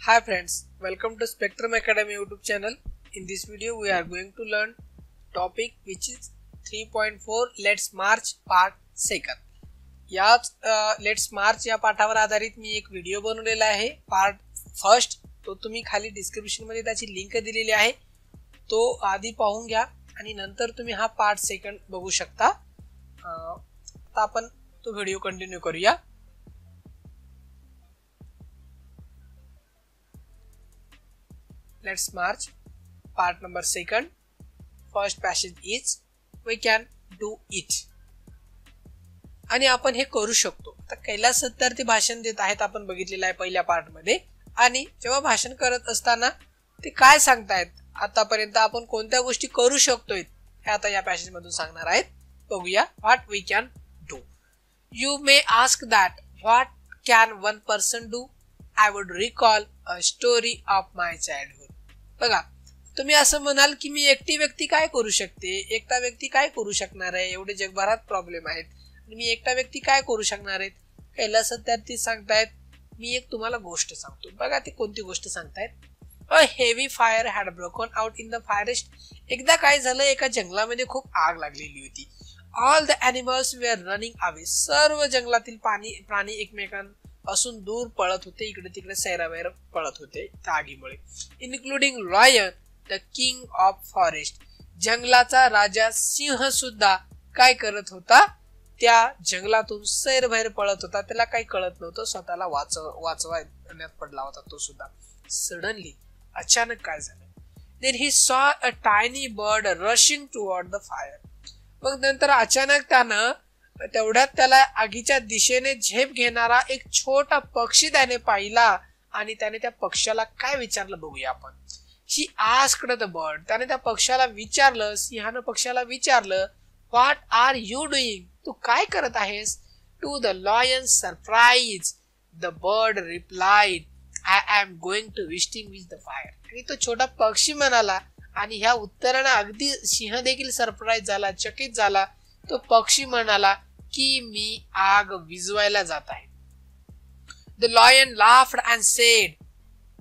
Hi friends, welcome to Spectrum Academy YouTube channel. In this video we are going to learn topic which is 3.4 Let's March part 2. याच Let's March या पाठावर आधारित मी एक video बनवलेला आहे part first. तो तुम्ही खाली डिस्क्रिप्शन मध्ये त्याची लिंक दिलेली आहे, तो आधी पाहून घ्या आणि नंतर तुम्ही हा पार्ट सेकंड बघू शकता. आता आपण तो व्हिडिओ कंटिन्यू करूया. Let's march part number 2. First passage is we can do it. आणि आपण हे करू शकतो. आता कैलास सत्यार्थी भाषण देत आहेत, आपण बघितलेलं आहे पहिल्या पार्ट मध्ये. आणि जेव्हा भाषण करत असताना ते काय सांगतायत, आतापर्यंत आपण कोणत्या गोष्टी करू शकतोय हे आता या पॅसेज मधून सांगणार आहेत. बघूया. What we can do. You may ask that what can one person do. I would recall a story of my childhood. बघा, तुम्ही असं म्हणाल की मी एकटी व्यक्ती काय करू शकते, एकटा व्यक्ती काय करू शकणार आहे, एवढे जगभरात प्रॉब्लेम आहेत आणि मी एकटा व्यक्ती काय करू शकणार आहेत. कैलास सत्यार्थी सांगतायत मी एक तुम्हाला गोष्ट सांगतो. बघा ते कोणती गोष्ट सांगतायत. A heavy fire had broken out in the forest. एकदा काय झालं, एका जंगलामध्ये खूप आग लागलेली होती. All the animals were running away. सर्व जंगलातील प्राणी एकमेकांपासून दूर पळत होते, इकडे तिकडे सैरावैर पळत होते त्या आगीमुळे. Including lion the king of forest. जंगलाचा राजा सिंह सुद्धा काय करत होता, त्या जंगलातून सैरभैर पळत होता. त्याला काही कळत नव्हतं, स्वतःला वाचवण्यात पडला होता तो सुद्धा. सडनली अचानक काय झालं, then he saw a tiny bird rushing toward the fire. मग नंतर अचानक त्यानं तेवढ्यात त्याला आगीच्या दिशेने झेप घेणारा एक छोटा पक्षी त्याने पाहिला आणि त्याने त्या पक्षाला काय विचारलं बघूया आपण. She asked the bird. त्याने त्या पक्षाला विचारलं, सिंहानं पक्षाला विचारलं, व्हॉट आर यू डुईंग. तू काय करत आहेस. To the lion surprise the bird replied, I am going to visiting with the fire. आणि तो छोटा पक्षी म्हणाला, आणि ह्या उत्तरानं अगदी सिंह देखील सरप्राईज झाला, चकित झाला. तो पक्षी म्हणाला की मी आग विझवायला जात आहे. The lion laughed and sed.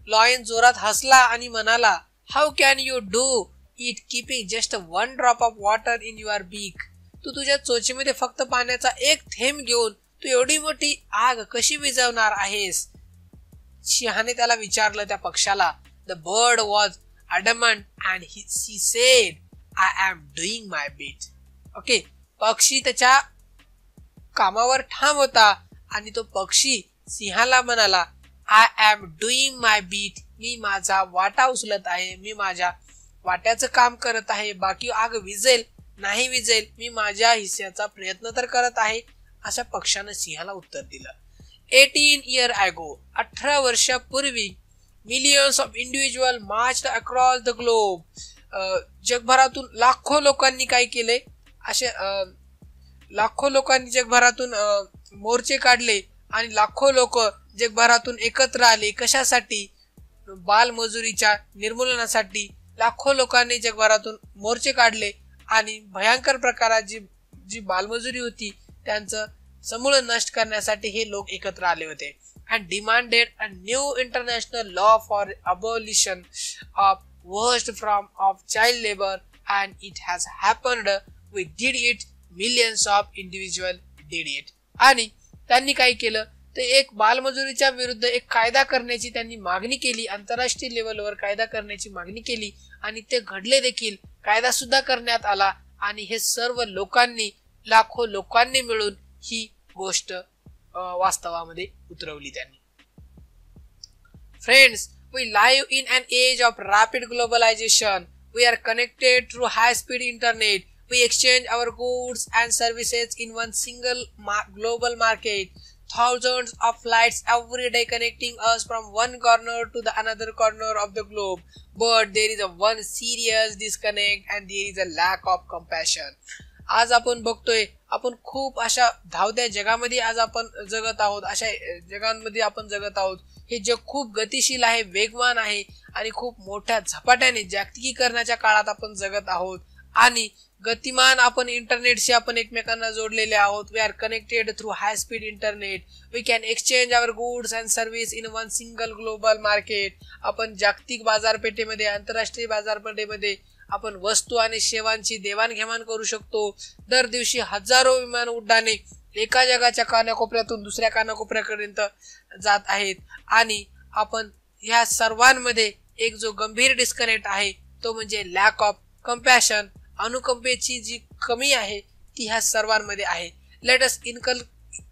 Lion जोरात हसला आणि म्हणाला, how can you do it keeping just one drop of water in your बीक. तू तुझ्या चोचीमध्ये फक्त पाण्याचा एक थेंब घेऊन तू एवढी मोठी आग कशी विझवणार आहेस. सिंहाने त्याला विचारलं त्या पक्षाला. The bird was adamant and she said, I am doing my bit. Okay, पक्षी त्याच्या कामावर ठाम होता आणि तो पक्षी सिंहाला म्हणाला, I am doing my bit. मी माझा वाटा उचलत आहे, मी माझ्या वाट्याचं काम करत आहे. बाकी आग विझेल नाही विझेल, मी माझ्या हिस्स्याचा प्रयत्न तर करत आहे. अशा पक्षानं सिंहाला उत्तर दिलं. 18 years ago. 18 वर्षापूर्वी millions of individuals marched across the globe. जगभरातून लाखो लोकांनी काय केले, असे लाखो लोकांनी जगभरातून मोर्चे काढले आणि लाखो लोक जगभरातून एकत्र आले. कशासाठी, बालमजुरीच्या निर्मूलनासाठी. लाखो लोकांनी जगभरातून मोर्चे काढले आणि भयंकर प्रकाराची जी बालमजुरी होती त्यांचं समूळ नष्ट करण्यासाठी हे लोक एकत्र आले होते. And demanded a new international law for abolition of worst form of child labor, and it has happened. We did it. Millions of individuals did it. आणि त्यांनी काय केलं, ते एक बालमजुरीच्या विरुद्ध एक कायदा करण्याची त्यांनी मागणी केली. आंतरराष्ट्रीय लेवलवर कायदा करण्याची मागणी केली आणि ते घडले देखील. कायदा सुद्धा करण्यात आला आणि हे सर्व लोकांनी, लाखो लोकांनी मिळून ही गोष्ट वास्तवामध्ये उतरवली त्यांनी. Friends, we live in an age of rapid globalization. We are connected through high-speed internet. We exchange our goods and services in one single global market. Thousands of flights every day connecting us from one corner to the another corner of the globe. But there is a one serious disconnect and there is a lack of compassion. आज आपण बघतोय, आपण खूप अशा धावत्या जगामध्ये आज आपण जगत आहोत. अशा जगांमध्ये आपण जगत आहोत. हे जग खूप गतिशील आहे, वेगवान आहे आणि खूप मोठ्या झपाट्याने जागतिकीकरणाच्या काळात आपण जगत आहोत. आणि गतिमान आपण इंटरनेटशी आपण एकमेकांना जोडलेले आहोत. We are connected through high speed internet. We can exchange our goods and service in one single global market. आपण जागतिक बाजारपेठेमध्ये, आंतरराष्ट्रीय बाजारपेठेमध्ये आपण वस्तू आणि सेवांची देवाणघेवाण करू शकतो. दर दिवशी हजारो विमान उड्डाणे एका जगाच्या कानाकोपऱ्यातून दुसऱ्या कानाकोपऱ्यापर्यंत जात आहेत. आणि आपण ह्या सर्वांमध्ये एक जो गंभीर डिस्कनेक्ट आहे तो म्हणजे लॅक ऑफ कंपॅशन. अनुकंपेची जी कमी आहे ती ह्या सर्वांमध्ये आहे. Let us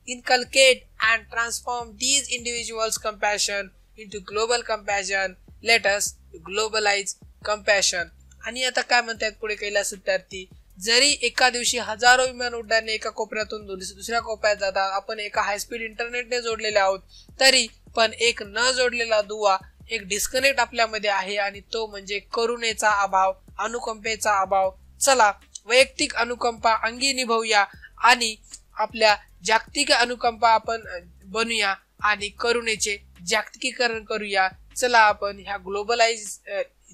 inculcate and transform these individuals compassion into global compassion. Let us globalise compassion. आणि आता काय म्हणतात पुढे कैलास सत्यार्थी, जरी एका दिवशी हजारो विमान उड्डाणे एका कोपऱ्यातून दुसऱ्या कोपऱ्यात जातात, आपण एका हायस्पीड इंटरनेटने जोडलेले आहोत, तरी पण एक न जोडलेला दुवा, एक डिस्कनेक्ट आपल्यामध्ये आहे आणि तो म्हणजे करुणेचा अभाव, अनुकंपेचा अभाव. चला वैयक्तिक अनुकंपा अंगी निभवूया आणि आपल्या जागतिक अनुकंपा आपण बनूया आणि करुणेचे जागतिकीकरण करूया. चला आपण ह्या ग्लोबलाइज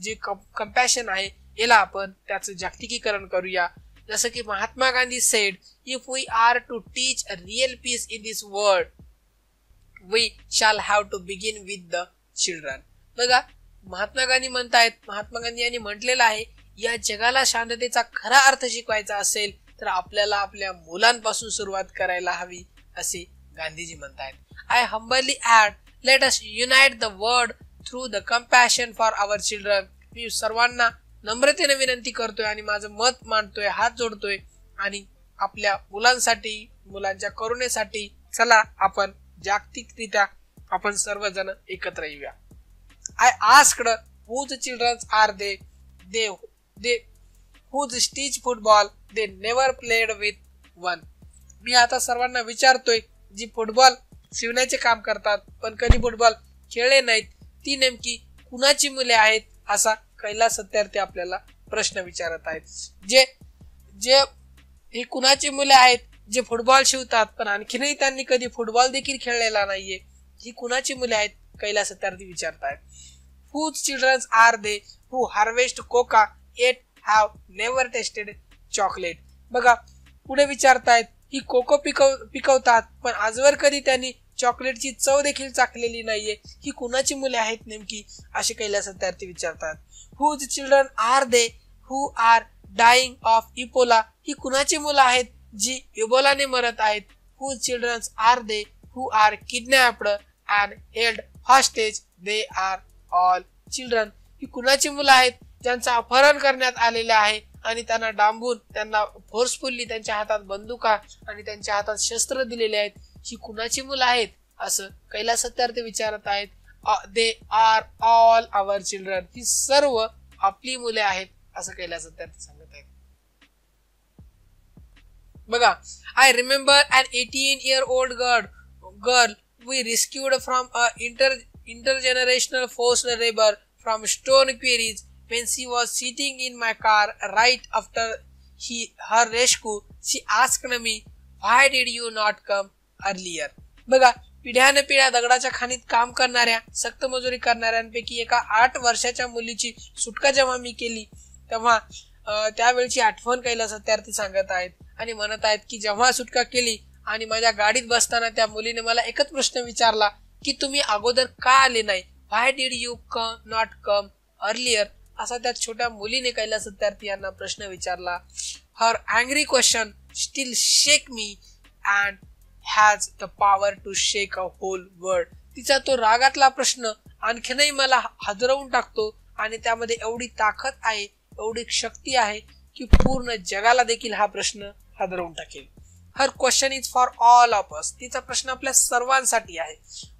जे कंपॅशन आहे याला आपण त्याचं जागतिकीकरण करूया. जसं की Mahatma Gandhi said, if we are to teach a real peace in this world we shall have to begin with the children. बघा महात्मा गांधी म्हणतायत, महात्मा गांधी यांनी म्हटलेलं आहे, या जगाला शांततेचा खरा अर्थ शिकवायचा असेल तर आपल्याला आपल्या मुलांपासून सुरुवात करायला हवी असे गांधीजी म्हणतायत. I humbly add, let us unite the world through the compassion for our children. मी सर्वांना नम्रतेने विनंती करतोय आणि माझं मत मांडतोय, हात जोडतोय आणि आपल्या मुलांसाठी, मुलांच्या करुणेसाठी चला आपण जागतिकरित्या आपण सर्वजण एकत्र येऊया. I asked whose children are they whose teach football they never played with one. मी आता सर्वांना विचारतोय, जी फुटबॉल शिवण्याचे काम करतात पण कधी फुटबॉल खेळले नाहीत, ती नेमकी कुणाची मुले आहेत, असा कैलास सत्यार्थी आपल्याला प्रश्न विचारत आहेत. जे ही कुणाची मुले आहेत जे फुटबॉल शिवतात पण आणखीनही त्यांनी कधी फुटबॉल देखील खेळलेला नाहीये, ही कुणाची मुले आहेत Kailas Satyarthi विचारतायत. Whose children are they who harvest coca yet have never tasted chocolate. बघा पुढे विचारतायत, ही कोको पिकवतात पण आजवर कधी त्यांनी चॉकलेटची चव देखील चाखलेली नाहीये, ही कुणाची मुले आहेत नेमकी, असे कैलास सत्यार्थी विचारतात. Whose children are they who are dying of Ebola. ही कुणाची मुलं आहेत जी इबोलाने मरत आहेत. Whose children are they who are kidnapped and held hostage. They are all children. ही कुणाची मुलं आहेत ज्यांचं अपहरण करण्यात आलेले आहे आणि त्यांना डांबून, त्यांना फोर्सफुली त्यांच्या हातात बंदुका आणि त्यांच्या हातात शस्त्र दिलेले आहेत, ही कुणाची मुलं आहेत असं कैलास सत्यार्थी विचारत आहेत. They are all our children. ही सर्व आपली मुले आहेत असं कैलास सत्यार्थी सांगत आहेत. बघा, I remember an 18-year-old girl we rescued from a intergenerational forced labor from stone quarries when she was sitting in my car right after her rescue. She asked me, why did you not come earlier. बघा, पिढ्याने पिढ्या दगडाच्या खाणीत काम करणाऱ्या, सक्त मजुरी करणाऱ्यांपैकी एका 8 वर्षाच्या मुलीची सुटका जेव्हा मी केली तेव्हा त्यावेळची आठवण कैलास सत्यार्थी सांगत आहेत आणि म्हणत आहेत की जेव्हा सुटका केली आणि माझ्या गाडीत बसताना त्या मुलीने मला एकच प्रश्न विचारला की तुम्ही अगोदर का आले नाही, why did you not come earlier, असा त्या छोट्या मुलीने कैलास सत्यार्थी यांना प्रश्न विचारला. Her angry question still shake me and has the power to shake a whole world. तिचा तो रागातला प्रश्न आणखीनही मला हादरवून टाकतो आणि त्यामध्ये एवढी ताकद आहे, एवढी शक्ती आहे की पूर्ण जगाला देखील हा प्रश्न हादरवून टाकेल. Her question is for all of us. तिचा प्रश्न आपल्या सर्वांसाठी आहे.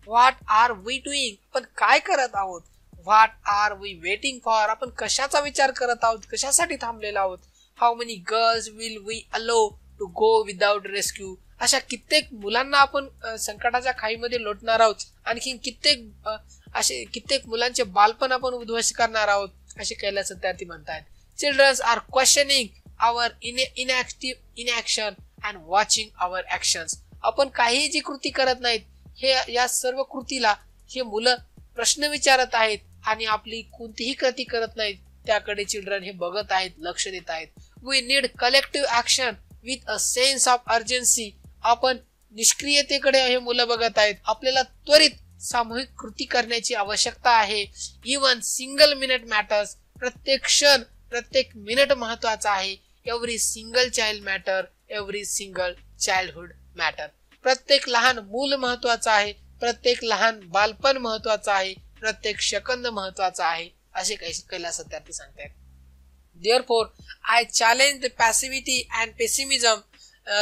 व्हॉट आर वी डुईंग, आपण काय करत आहोत. What are we waiting for, आपण कशाचा विचार करत आहोत, कशासाठी थांबलेलो आहोत. How many girls will we allow to go without rescue, अशा कित्येक मुलांना आपण संकटाच्या खाईमध्ये लोटणार आहोत. आणखी कित्येक मुलांचे बालपण आपण उद्ध्वस्त करणार आहोत असे कैलास सत्यार्थी म्हणतात. Childrens are questioning our inaction and watching our actions. आपण काही जी कृती करत नाहीत, हे या सर्व कृतीला हे मुलं प्रश्न विचारत आहेत आणि आपली कोणतीही कृती करत नाहीत त्याकडे चिल्ड्रन हे बघत आहेत, लक्ष देत आहेत. We need collective action with a sense of urgency. आपण निष्क्रियतेकडे हे मुलं बघत आहेत. आपल्याला त्वरित सामूहिक कृती करण्याची आवश्यकता आहे. Even single minute matters. प्रत्येक क्षण, प्रत्येक मिनिट महत्वाचा आहे. Every single child matter, every single childhood matter. प्रत्येक लहान मूल महत्वाचं आहे. प्रत्येक लहान बालपण महत्वाचं आहे. प्रत्येक सेकंद महत्वाचा आहे, असे कैलास सत्यार्थी सांगतात. Therefore, I challenge the passivity and pessimism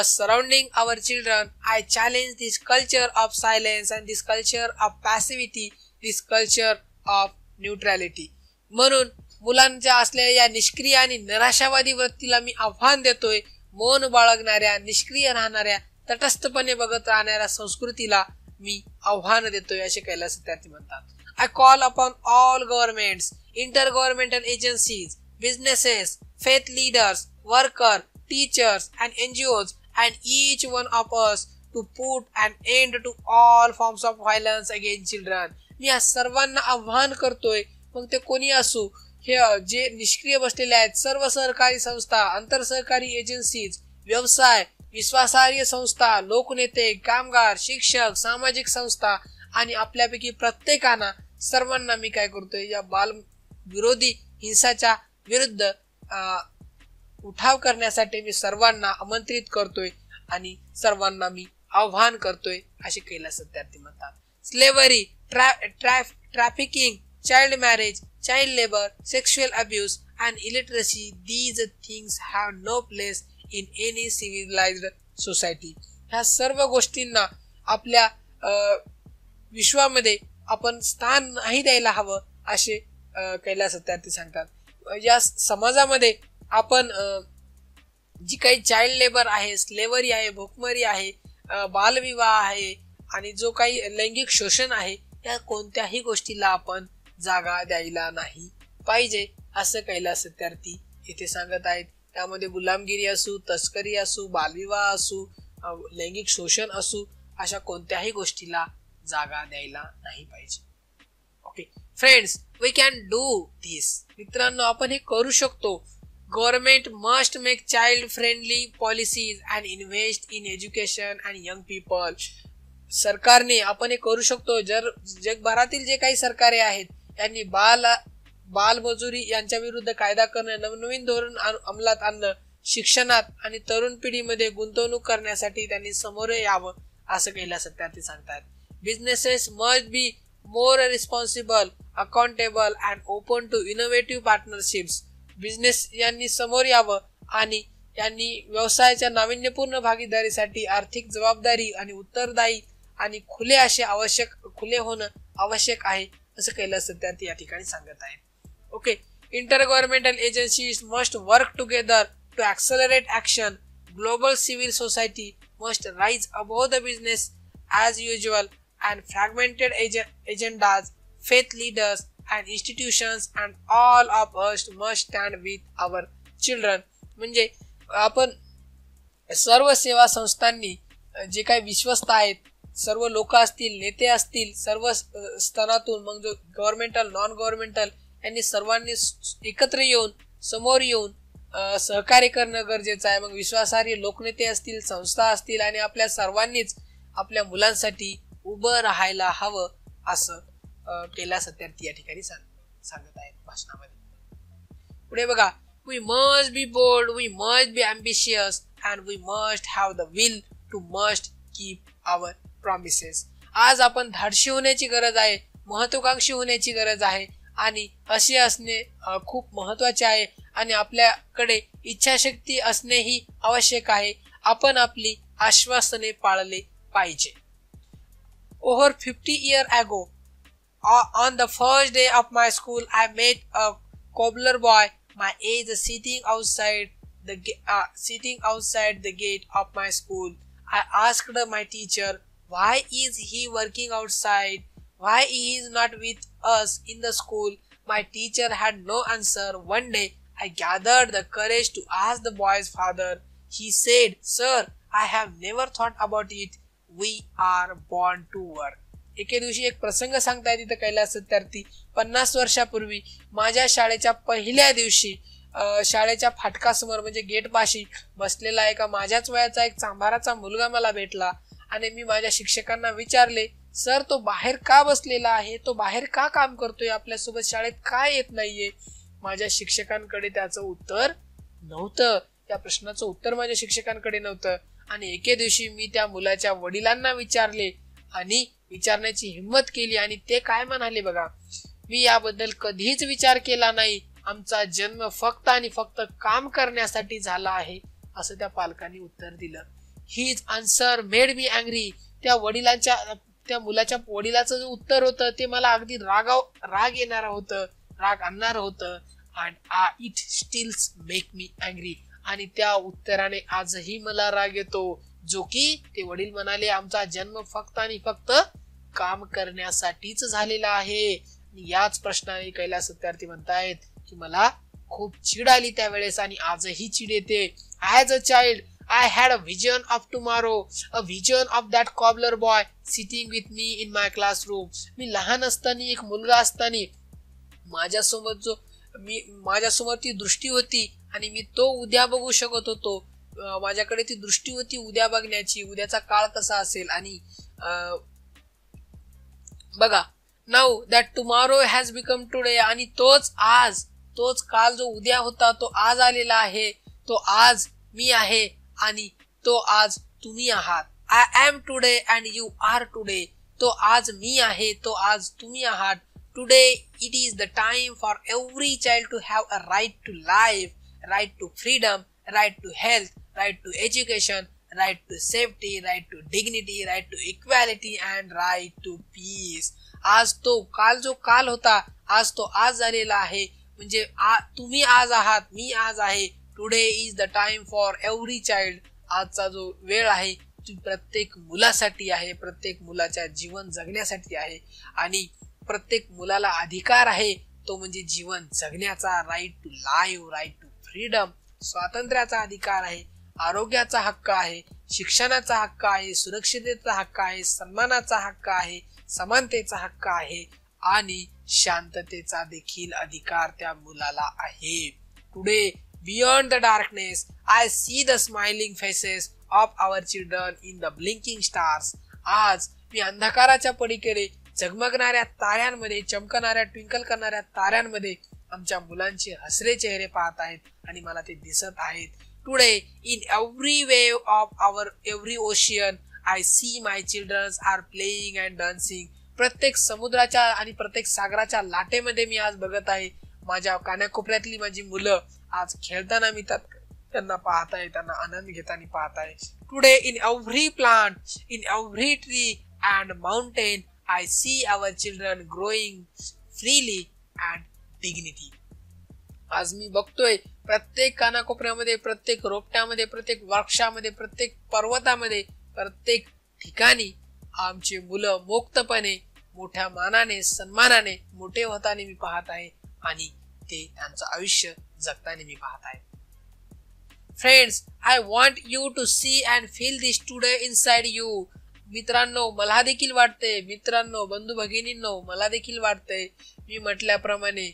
surrounding our children. I challenge this culture of silence and this culture of passivity, this culture of neutrality. म्हणून मुलांच्या असलेल्या या निष्क्रिय आणि निराशावादी वृत्तीला मी आव्हान देतोय. मौन बाळगणाऱ्या, निष्क्रिय राहणाऱ्या, तटस्थपणे बघत राहणाऱ्या संस्कृतीला मी आव्हान देतोय, असे कैलास सत्यार्थी म्हणतात. I call upon all governments, intergovernmental agencies, businesses, faith leaders, workers, teachers and NGOs and each one of us to put an end to all forms of violence against children. मी या सर्वांना आव्हान करतोय, मग ते कोणी असो, हे जे निष्क्रिय बसलेले आहेत, सर्व सहकारी संस्था, आंतरसहकारी एजन्सीज, व्यवसाय, विश्वासार्ह संस्था, लोकनेते, कामगार, शिक्षक, सामाजिक संस्था आणि आपल्यापैकी प्रत्येकांना, सर्वांना मी काय करतोय, या बाल विरोधी हिंसाच्या विरुद्ध उठाव करण्यासाठी मी सर्वांना आमंत्रित करतोय आणि सर्वांना मी आव्हान करतोय, असे कैलास सत्यार्थी म्हणतात. Slavery, trafficking, child marriage, child labour, sexual abuse and illiteracy, these things have no place in any civilized society. ह्या सर्व गोष्टींना आपल्या विश्वामध्ये आपण स्थान नाही द्यायला हवं, असे कैलास सत्यार्थी सांगतात. या समाजामध्ये आपण जी काही चाइल्ड लेबर आहे, स्लेव्हरी आहे, भूकमारी आहे, बालविवाह आहे आणि जो काही लैंगिक शोषण आहे, या कोणत्याही गोष्टीला आपण जागा द्यायला नाही पाहिजे, असं कैलास सत्यार्थी इथे सांगत आहेत. त्यामध्ये गुलामगिरी असू, तस्करी असू, बालविवाह असू, लैंगिक शोषण असू, अशा कोणत्याही गोष्टीला जागा द्यायला नाही पाहिजे. Okay friends, we can do this. मित्रांनो, आपण हे करू शकतो. Government must make child friendly policies and invest in education and young people. सरकारने आपण हे करू शकतो. जगभरातील जे काही सरकारे आहेत, यांनी बालमजुरी यांच्या विरुद्ध कायदा करणं, नवनवीन धोरण अंमलात आणणं, शिक्षणात आणि तरुण पिढीमध्ये गुंतवणूक करण्यासाठी त्यांनी समोर यावं, असं कैलास सत्यार्थी सांगतात. Businesses must be more responsible, accountable and open to innovative partnerships. Business यांनी समोर यावं आणि यांनी व्यवसायाच्या नाविन्यपूर्ण भागीदारीसाठी आर्थिक जबाबदारी आणि उत्तरदायी आणि खुले होणं आवश्यक आहे, असं कैलास सत्यार्थी या ठिकाणी सांगत आहेत. Okay, intergovernmental agencies must work together to accelerate action. Global civil society must rise above the business as usual and fragmented agendas. Faith leaders and institutions and all of us must stand with our children. म्हणजे आपण सर्व सेवा संस्थांनी, जे काही विश्वस्त आहेत, सर्व लोक असतील, नेते असतील, सर्व स्तरातून, मग जो गव्हर्नमेंटल, नॉन गव्हर्नमेंटल, यांनी सर्वांनी एकत्र येऊन, समोर येऊन सहकार्य करणं गरजेचं आहे. मग विश्वासार्ह लोकनेते असतील, संस्था असतील आणि आपल्या सर्वांनीच आपल्या मुलांसाठी उभं राहायला हवं, असं कैलास सत्यार्थी या ठिकाणी सांगत आहेत भाषणामध्ये. पुढे बघा, we must be bold, we must be ambitious and we must have the will to must keep our promises. आज आपण धाडशी होण्याची गरज आहे, महत्वाकांक्षी होण्याची गरज आहे आणि असे असणे खूप महत्वाचे आहे आणि आपल्याकडे इच्छाशक्ती असणेही आवश्यक आहे. आपण आपली आश्वासने पाळले पाहिजे. Over 50 years ago, on the first day of my school, I met a cobbler boy my age sitting outside the gate of my school. I asked my teacher, why is he working outside? Why he is not with us in the school? My teacher had no answer. One day, I gathered the courage to ask the boy's father. He said, "Sir, I have never thought about it. We are born to work." एके दिवशी एक प्रसंग सांगताय तिथे कैलास सत्यार्थी. 50 वर्षापूर्वी माझ्या शाळेच्या पहिल्या दिवशी शाळेच्या फाटकासमोर म्हणजे गेट पाशी बसलेला एका माझ्याच वयाचा एक चांभाराचा मुलगा मला भेटला आणि मी माझ्या शिक्षकांना विचारले, सर तो बाहेर का बसलेला आहे, तो बाहेर का काम करतोय, आपल्यासोबत शाळेत का येत नाहीये. माझ्या शिक्षकांकडे त्याचं उत्तर नव्हतं, त्या प्रश्नाचं उत्तर माझ्या शिक्षकांकडे नव्हतं. आणि एके दिवशी मी त्या मुलाच्या वडिलांना विचारले आणि विचारण्याची हिंमत केली आणि ते काय म्हणाले बघा, मी याबद्दल कधीच विचार केला नाही, आमचा जन्म फक्त आणि फक्त काम करण्यासाठी झाला आहे, असं त्या पालकांनी उत्तर दिलं. His answer made me angry. त्या मुलाच्या वडिलाचं जे उत्तर होतं ते मला अगदी राग येणार होतं, राग आणणार होतं. And it stills make me angry. आणि त्या उत्तराने आजही मला राग येतो, जो की ते वडील म्हणाले आमचा जन्म फक्त आणि फक्त काम करण्यासाठीच झालेला आहे. याच प्रश्नाने कैलास सत्यार्थी म्हणतायत की मला खूप चीड आली त्यावेळेस आणि आजही चीड येते. As a child I had a vision of tomorrow, a vision of that cobbler boy sitting with me in my classroom. मी लहान असताना, एक मुलगा असताना माझ्यासमोर ती दृष्टी होती आणि मी तो उद्या बघू शकत होतो. माझ्याकडे ती दृष्टी होती उद्या बघण्याची, उद्याचा काळ कसा असेल. आणि बघा, now that tomorrow has become today. आणि तोच काल जो उद्या होता तो आज आलेला आहे. तो आज मी आहे आणि तो आज तुम्ही आहात. I am today and you are today. तो आज मी आहे, तो आज तुम्ही आहात. Today it is the time for every child to have a right to life, right to freedom, right to health, right to education, right to safety, right to dignity, right to equality and right to peace. आज तो काल जो काल होता आज तो आज झालेला आहे. म्हणजे तुम्ही आज आहात, मी आज आहे. Today is the time for every child. आजचा जो वेळ आहे ती प्रत्येक मुलासाठी आहे, प्रत्येक मुलाच्या जीवन जगण्यासाठी आहे. आणि प्रत्येक मुलाला अधिकार आहे तो म्हणजे जीवन जगण्याचा, right to live, right to freedom, स्वातंत्र्याचा अधिकार आहे, आरोग्याचा हक्क आहे, शिक्षणाचा हक्क आहे, सुरक्षिततेचा हक्क आहे, सन्मानाचा हक्क आहे, समानतेचा हक्क आहे आणि शांततेचा देखील अधिकार त्या मुलाला आहे. Today beyond the darkness I see the smiling faces of our children in the blinking stars. आज मी अंधकाराच्या पलीकडे झगमगणाऱ्या ताऱ्यांमध्ये, चमकणाऱ्या ट्विंकल करणाऱ्या ताऱ्यांमध्ये आमच्या मुलांचे हसरे चेहरे पाहत आहेत आणि मला ते दिसत आहेत. Today in every wave of our every ocean I see my childrens are playing and dancing. प्रत्येक समुद्राच्या आणि प्रत्येक सागराच्या लाटेमध्ये मी आज बघत आहे माझ्या कानाकोपऱ्यातली माझी मुलं आज खेळताना मी त्यांना पाहत आहे, त्यांना आनंद घेताना पाहत आहे. Today in every plant, in every tree and mountain I see our children growing freely and dignity. आज मी बघतोय प्रत्येक कानाकोपऱ्यामध्ये, प्रत्येक रोपट्यामध्ये, प्रत्येक वृक्षामध्ये, प्रत्येक पर्वतामध्ये, प्रत्येक ठिकाणी आमची मुलं मुक्तपणे, मोठ्या मानाने, सन्मानाने मोठे होताना मी पाहत आहे आणि ते त्यांचं आयुष्य जगताना मी पाहत आहे. Friends, I want you to see and feel this today inside you. मित्रांनो, मला देखील वाटतंय, मित्रांनो, बंधू भगिनींनो, मला देखील वाटतंय मी म्हटल्याप्रमाणे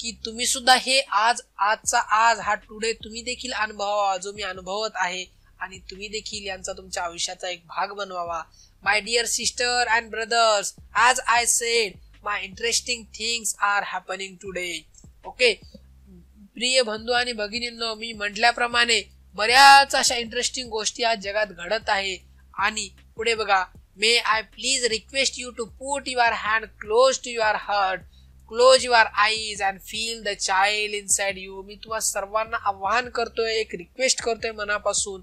की तुम्ही सुद्धा हे आजचा आज हा टुडे तुम्ही देखील अनुभवावा जो मी अनुभवत आहे आणि तुम्ही देखील यांचा तुमच्या आयुष्याचा एक भाग बनवावा. My dear sister and brothers, as I said, my interesting things are happening today. Okay, प्रिय बंधू आणि भगिनींनो, मी म्हटल्याप्रमाणे बऱ्याच अशा इंटरेस्टिंग गोष्टी आज जगात घडत आहे. आणि पुढे बघा, may I please request you to put your hand close to your heart, close your eyes and feel the child inside you. मी तुम्हा सर्वांना आवाहन करतोय, एक रिक्वेस्ट करतोय मनापासून.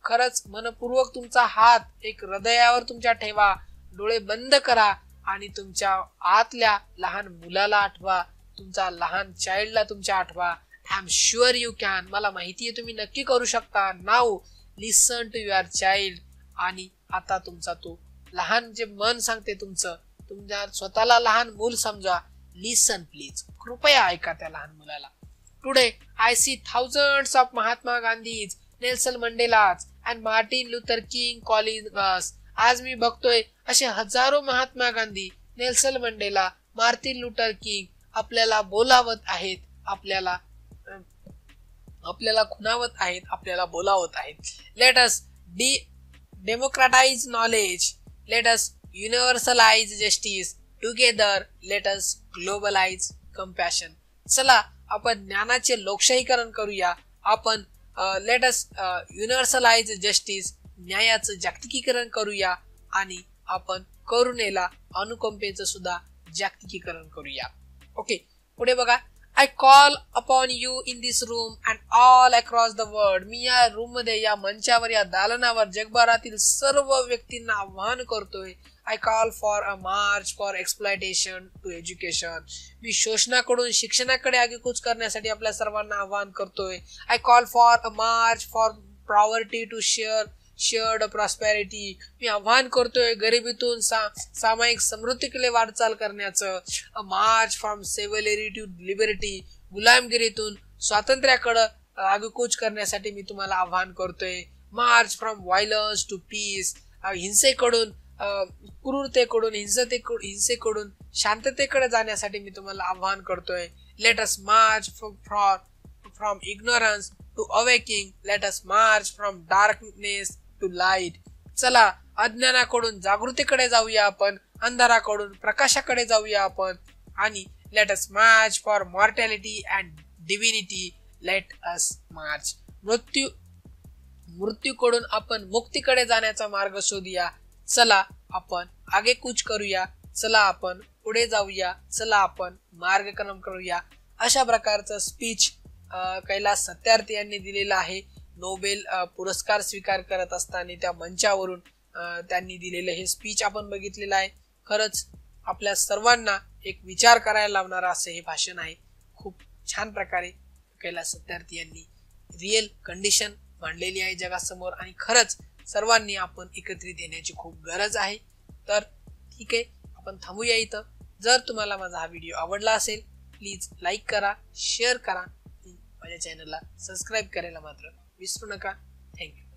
खरंच मनपूर्वक तुमचा हात एक हृदयावर तुमच्या ठेवा, डोळे बंद करा आणि तुमच्या आतल्या लहान मुलाला आठवा, तुमचा लहान चाइल्डला तुमच्या आठवा. I am sure you can. मला माहिती आहे तुम्ही नक्की करू शकता. Now listen to your child. आणि आता तुमचा तो लहान जे मन सांगते तुमच्या स्वतःला लहान मूल समजा. लिसन प्लीज, कृपया ऐका त्या लहान मुलाला. Today I see thousands of Mahatma Gandhis, Nelson Mandelas and Martin Luther King calling us. आज मी बघतोय असे हजारो Mahatma Gandhi, Nelson Mandela, Martin Luther King आपल्याला बोलावत आहेत, आपल्याला आपल्याला खुणावत आहेत, आपल्याला बोलावत आहेत. Let us democratise knowledge, let us universalise justice, together let us globalise compassion. चला आपण ज्ञानाचे लोकशाहीकरण करूया. आपण लेट अस युनिव्हर्सलाइज जस्टिस, न्यायाचं जागतिकीकरण करूया आणि आपण करुणेला, अनुकंपेचं सुद्धा जागतिकीकरण करूया. ओके, पुढे बघा. I call upon you in this room and all across the world. मी या रूम मध्ये, या मंचावर, या दालनावर जगभरातील सर्व व्यक्तींना आव्हान करतोय. I call for a march for exploitation to education. मी शोषणाकडून शिक्षणाकडे आगेकूच करण्यासाठी आपल्या सर्वांना आव्हान करतोय. I call for a march for poverty to shared prosperity. मी आव्हान करतोय गरिबीतून सामायिक समृद्धीकडे वाटचाल करण्याचं. A march from slavery to liberty. गुलामगिरीतून स्वातंत्र्याकडे आगेकूच करण्यासाठी मी तुम्हाला आव्हान करतोय. March from violence to peace. हिंसेकडून, क्रूरतेकडून, हिंसेकडून शांततेकडे जाण्यासाठी मी तुम्हाला आव्हान करतोय. Let us march from ignorance to awakening. Let us march from darkness to light. चला अज्ञानाकडून जागृतीकडे जाऊया आपण, अंधाराकडून प्रकाशाकडे जाऊया आपण. आणि let us march for mortality and divinity. Let us march. मृत्यूकडून आपण मुक्तीकडे जाण्याचा मार्ग शोधूया. चला आपण आगेकूच करूया. चला आपण पुढे जाऊया. चला आपण मार्गक्रमण करूया. अशा प्रकारचं स्पीच कैलास सत्यार्थी यांनी दिलेलं आहे. नोबेल पुरस्कार स्वीकार करत असताना त्या मंचावरून त्यांनी दिलेलं हे स्पीच आपण बघितलेलं आहे. खरंच आपल्या सर्वांना एक विचार करायला लावणारं असं हे भाषण आहे. खूप छान प्रकारे कैलास सत्यार्थी यांनी रिअल कंडिशन मांडलेली आहे जगासमोर आणि खरंच सर्वांनी आपण एकत्रित येण्याची खूप गरज आहे. तर ठीक आहे, आपण थांबूया इथं. जर तुम्हाला माझा हा व्हिडिओ आवडला असेल प्लीज लाईक करा, शेअर करा, माझ्या चॅनलला सबस्क्राईब करायला मात्र विसरू नका. थँक्यू.